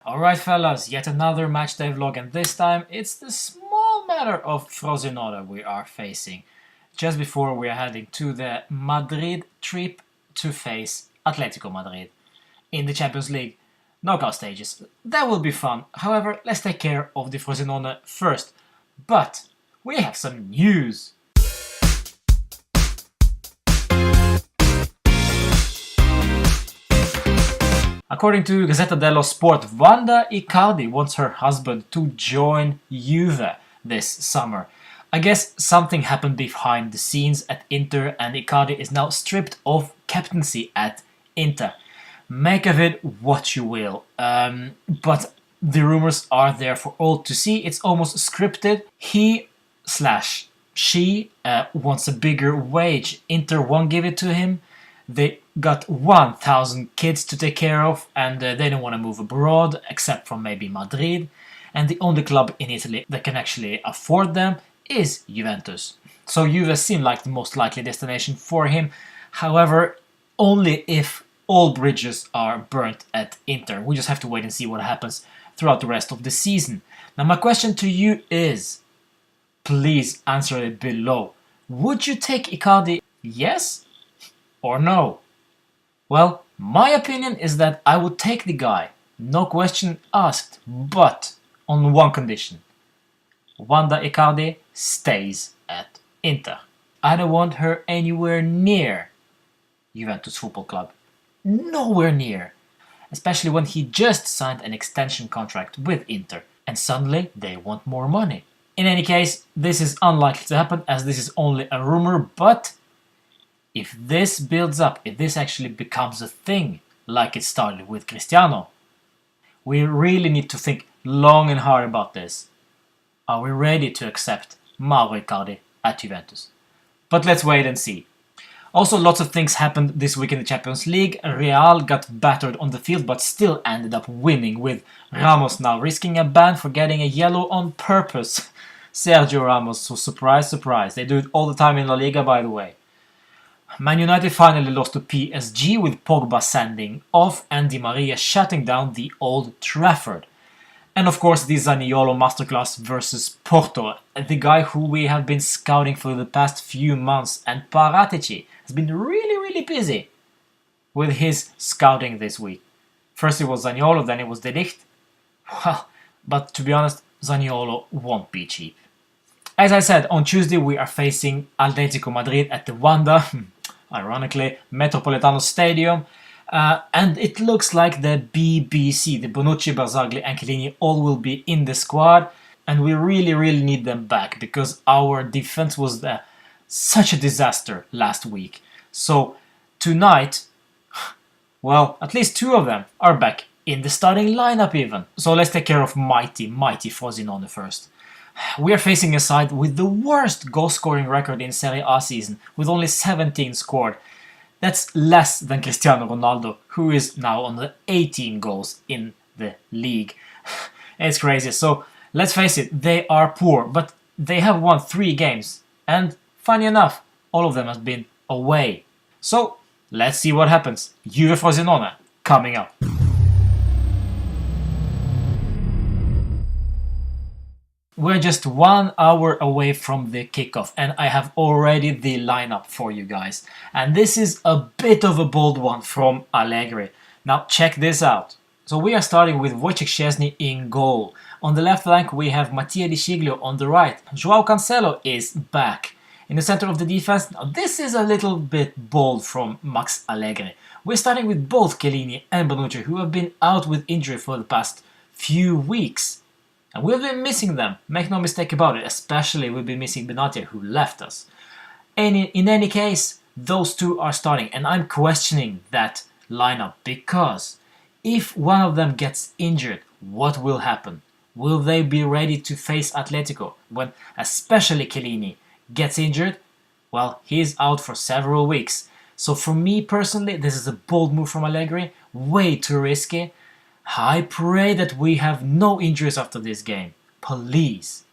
Alright fellas, yet another matchday vlog, and this time it's the small matter of Frosinone we are facing. Just before we are heading to the Madrid trip to face Atletico Madrid in the Champions League knockout stages. That will be fun. However, let's take care of the Frosinone first. But we have some news. According to Gazzetta dello Sport, Wanda Icardi wants her husband to join Juve this summer. I guess something happened behind the scenes at Inter and Icardi is now stripped of captaincy at Inter. Make of it what you will, but the rumors are there for all to see. It's almost scripted. He/she wants a bigger wage. Inter won't give it to him. They got 1,000 kids to take care of, and they don't want to move abroad, except from maybe Madrid. And the only club in Italy that can actually afford them is Juventus. So Juve seemed like the most likely destination for him. However, only if all bridges are burnt at Inter. We just have to wait and see what happens throughout the rest of the season. Now my question to you is, please answer it below. Would you take Icardi? Yes or no? Well, my opinion is that I would take the guy, no question asked, but on one condition. Wanda Icardi stays at Inter. I don't want her anywhere near Juventus Football Club. Nowhere near. Especially when he just signed an extension contract with Inter and suddenly they want more money. In any case, this is unlikely to happen as this is only a rumor, but if this builds up, if this actually becomes a thing, like it started with Cristiano, we really need to think long and hard about this. Are we ready to accept Mauro Icardi at Juventus? But let's wait and see. Also, lots of things happened this week in the Champions League. Real got battered on the field but still ended up winning, with Ramos now risking a ban for getting a yellow on purpose. Sergio Ramos, so surprise, surprise. They do it all the time in La Liga, by the way. Man United finally lost to PSG with Pogba sending off and Di Maria shutting down the Old Trafford. And of course the Zaniolo masterclass versus Porto, the guy who we have been scouting for the past few months, and Paratici has been really busy with his scouting this week. First it was Zaniolo, then it was De Ligt. Well, but to be honest, Zaniolo won't be cheap. As I said, on Tuesday we are facing Atletico Madrid at the Wanda, ironically, Metropolitano Stadium. And it looks like the BBC, the Bonucci, Barzagli and Chiellini all will be in the squad. And we really need them back because our defense was such a disaster last week. So tonight, well, at least two of them are back in the starting lineup even. So let's take care of mighty Frosinone first. We are facing a side with the worst goal-scoring record in Serie A season, with only 17 scored. That's less than Cristiano Ronaldo, who is now on the 18 goals in the league. It's crazy. So let's face it, they are poor, but they have won 3 games. And funny enough, all of them have been away. So let's see what happens. Juve Frosinone coming up. We're just 1 hour away from the kickoff and I have already the lineup for you guys. And this is a bit of a bold one from Allegri. Now check this out. So we are starting with Wojciech Szczesny in goal. On the left flank we have Mattia Di Sciglio on the right. João Cancelo is back. In the center of the defense, now this is a little bit bold from Max Allegri. We're starting with both Chiellini and Bonucci, who have been out with injury for the past few weeks. And we've been missing them, make no mistake about it, especially we've been missing Benatia, who left us. And in any case, those two are starting, and I'm questioning that lineup because if one of them gets injured, what will happen? Will they be ready to face Atletico when especially Chiellini gets injured? Well, he's out for several weeks. So for me personally, this is a bold move from Allegri, way too risky. I pray that we have no injuries after this game. Please.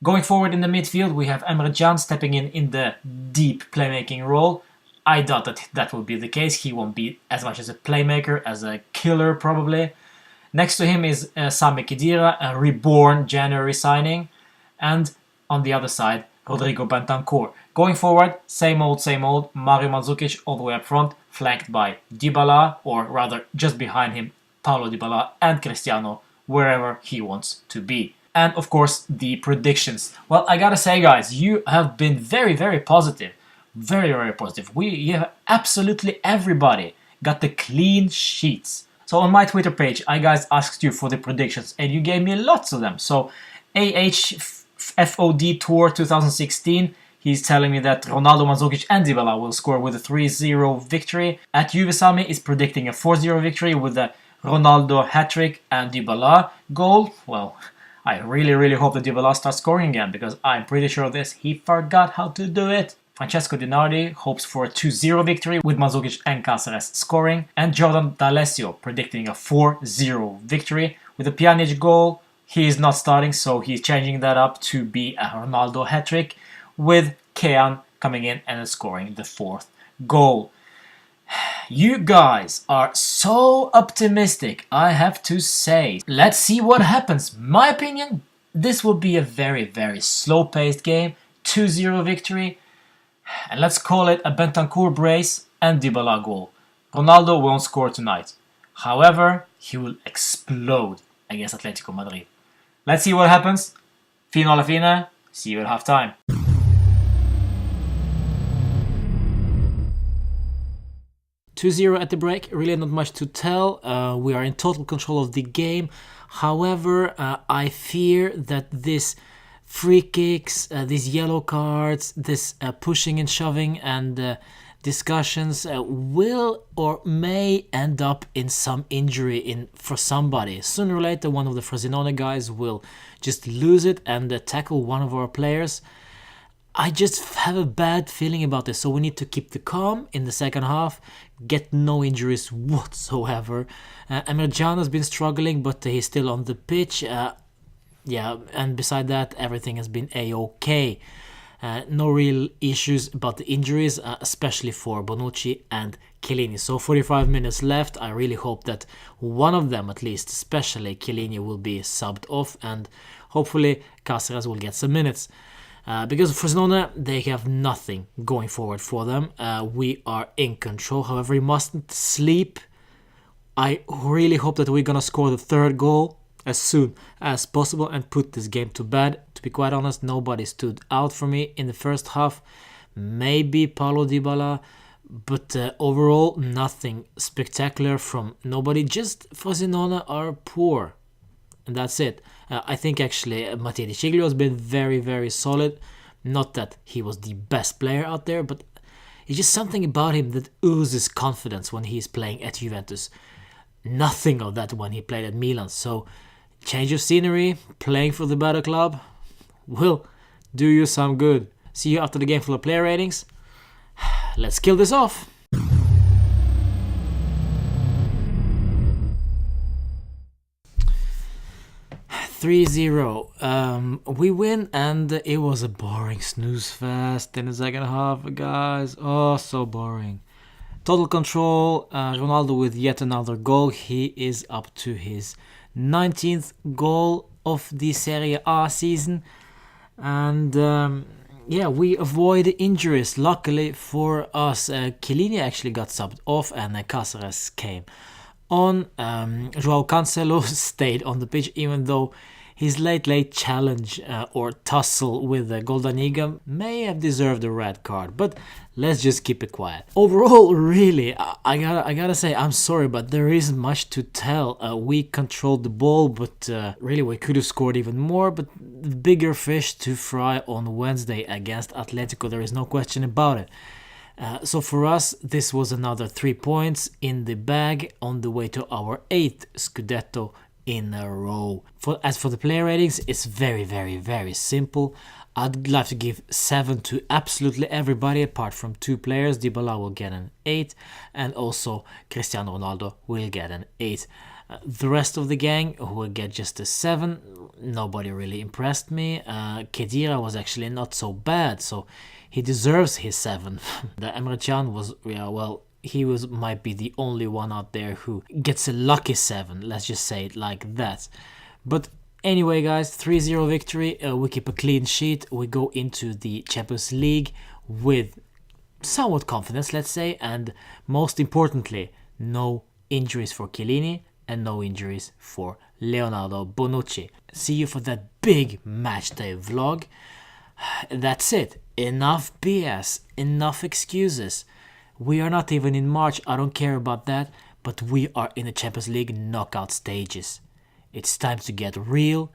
Going forward in the midfield, we have Emre Can stepping in the deep playmaking role. I doubt that will be the case. He won't be as much as a playmaker, as a killer probably. Next to him is Sami Khedira, a reborn January signing. And on the other side, Rodrigo Bentancur. Going forward, same old, Mario Mandzukic all the way up front, flanked by Dybala, or rather just behind him, Paulo Dybala and Cristiano, wherever he wants to be. And of course, the predictions. Well, I gotta say, guys, you have been very, very positive. Very, very positive. You have absolutely everybody got the clean sheets. So on my Twitter page, I guys asked you for the predictions, and you gave me lots of them. So AHFOD Tour 2016, he's telling me that Ronaldo, Mandzukic and Dybala will score with a 3-0 victory. At Juve Sami is predicting a 4-0 victory with a Ronaldo hat-trick and Dybala goal. Well, I really, really hope that Dybala starts scoring again, because I'm pretty sure of this. He forgot how to do it. Francesco Dinardi hopes for a 2-0 victory with Mandzukic and Cáceres scoring. And Jordan D'Alessio predicting a 4-0 victory with a Pjanic goal. He is not starting, so he's changing that up to be a Ronaldo hat-trick, with Kean coming in and scoring the 4th goal. You guys are so optimistic, I have to say. Let's see what happens. My opinion, this will be a very, very slow-paced game. 2-0 victory. And let's call it a Bentancur brace and Dybala goal. Ronaldo won't score tonight. However, he will explode against Atletico Madrid. Let's see what happens. Fino alla fine. See you at halftime. 2-0 at the break, really not much to tell. We are in total control of the game. However, I fear that this free kicks, these yellow cards, this pushing and shoving and discussions will or may end up in some injury for somebody. Sooner or later, one of the Frosinone guys will just lose it and tackle one of our players. I just have a bad feeling about this, so we need to keep the calm in the second half, get no injuries whatsoever. Emre Can has been struggling, but he's still on the pitch. And beside that, everything has been a-okay. No real issues about the injuries, especially for Bonucci and Chiellini. So 45 minutes left. I really hope that one of them, at least, especially Chiellini, will be subbed off, and hopefully Cáceres will get some minutes. Because Frosinone, they have nothing going forward for them. We are in control. However, we mustn't sleep. I really hope that we're going to score the 3rd goal as soon as possible and put this game to bed. To be quite honest, nobody stood out for me in the first half. Maybe Paulo Dybala, but overall, nothing spectacular from nobody. Just Frosinone are poor. And that's it. I think actually Matteo Di Ciglio has been very, very solid. Not that he was the best player out there, but it's just something about him that oozes confidence when he's playing at Juventus. Nothing of that when he played at Milan. So, change of scenery, playing for the better club, will do you some good. See you after the game full of player ratings. Let's kill this off. 3-0. We win, and it was a boring snooze fest in the second half, guys. Oh, so boring. Total control. Ronaldo with yet another goal. He is up to his 19th goal of the Serie A season. And we avoid injuries. Luckily for us, Chiellini actually got subbed off, and Cáceres came on. João Cancelo stayed on the pitch, even though his late challenge or tussle with Goldaniga may have deserved a red card, but let's just keep it quiet. Overall, really, I gotta say, I'm sorry, but there isn't much to tell. We controlled the ball, but really we could have scored even more, but the bigger fish to fry on Wednesday against Atletico, there is no question about it. So for us, this was another 3 points in the bag on the way to our 8th Scudetto in a row. As for the player ratings, it's very, very, very simple. I'd like to give 7 to absolutely everybody apart from 2 players. Dybala will get an 8, and also Cristiano Ronaldo will get an 8. The rest of the gang will get just a 7. Nobody really impressed me. Khedira was actually not so bad, so he deserves his 7. The Emre Can was, he might be the only one out there who gets a lucky 7, let's just say it like that. But anyway, guys, 3-0 victory, we keep a clean sheet, we go into the Champions League with somewhat confidence, let's say, and most importantly, no injuries for Chiellini and no injuries for Leonardo Bonucci. See you for that big match day vlog. That's it. Enough BS, enough excuses. We are not even in March, I don't care about that, but we are in the Champions League knockout stages. It's time to get real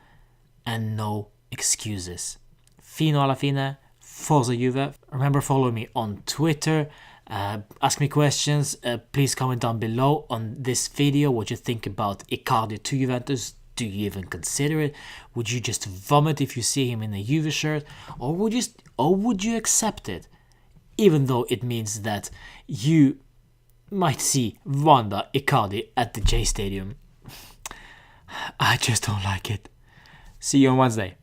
and no excuses. Fino alla fine, Forza Juve. Remember, follow me on Twitter. Ask me questions. Please comment down below on this video what you think about Icardi to Juventus. Do you even consider it? Would you just vomit if you see him in a Juve shirt? Or would you accept it? Even though it means that you might see Wanda Icardi at the J Stadium. I just don't like it. See you on Wednesday.